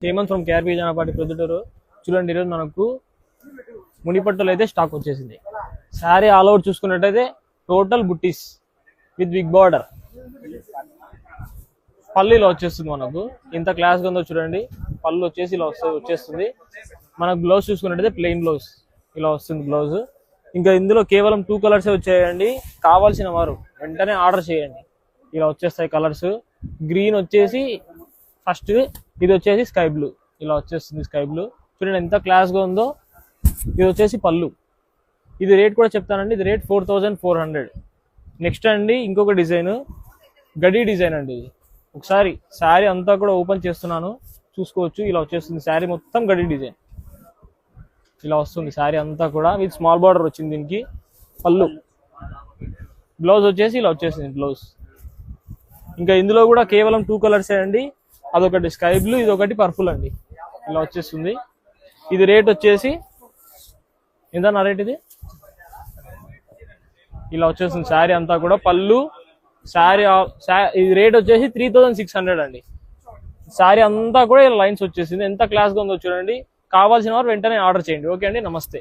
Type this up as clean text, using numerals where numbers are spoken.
Hemant from కేఆర్పీ Janapati Proddatur. చూడండి, ఈరోజు మనకు మునిపట్టులు అయితే స్టాక్ వచ్చేసింది. శారీ ఆల్ అవుట్ చూసుకున్నట్టయితే total buttis with big border. పళ్ళు ఇలా వచ్చేస్తుంది మనకు. ఇంత క్లాస్గా ఉందో చూడండి. పళ్ళు వచ్చేసి ఇలా వచ్చేస్తుంది. మనకు బ్లౌజ్ చూసుకున్నట్టయితే ప్లెయిన్ బ్లౌజ్ ఇలా వస్తుంది బ్లౌజ్. ఇంకా ఇందులో కేవలం 2 కలర్స్ వచ్చాయండి. కావాల్సిన వారు వెంటనే ఆర్డర్ చేయండి. ఇలా వచ్చేస్తాయి కలర్స్. గ్రీన్ వచ్చేసి ఫస్ట్, ఇది వచ్చేసి స్కై బ్లూ ఇలా వచ్చేస్తుంది. స్కై బ్లూ చూడండి ఎంత క్లాస్గా ఉందో. ఇది వచ్చేసి పళ్ళు. ఇది రేట్ కూడా చెప్తానండి. ఇది రేట్ 4400. నెక్స్ట్ అండి ఇంకొక డిజైన్, గడి డిజైన్ అండి. ఇది ఒకసారి శారీ అంతా కూడా ఓపెన్ చేస్తున్నాను, చూసుకోవచ్చు. ఇలా వచ్చేస్తుంది శారీ మొత్తం గడి డిజైన్ ఇలా వస్తుంది. శారీ అంతా కూడా విత్ స్మాల్ బార్డర్ వచ్చింది దీనికి. పళ్ళు, బ్లౌజ్ వచ్చేసి ఇలా వచ్చేసింది బ్లౌజ్. ఇంకా ఇందులో కూడా కేవలం 2 కలర్సే అండి. అదొకటి స్కై బ్లూ, ఇది ఒకటి పర్పుల్ అండి. ఇలా వచ్చేస్తుంది. ఇది రేట్ వచ్చేసి ఎంత రేట్? ఇది ఇలా వచ్చేస్తుంది శారీ అంతా కూడా. పళ్ళు, శారీ ఇది రేట్ వచ్చేసి 3600 అండి. శారీ అంతా కూడా ఇలా లైన్స్ వచ్చేసింది. ఎంత క్లాస్గా ఉందో చూడండి. కావాల్సిన వారు వెంటనే ఆర్డర్ చేయండి. ఓకే అండి, నమస్తే.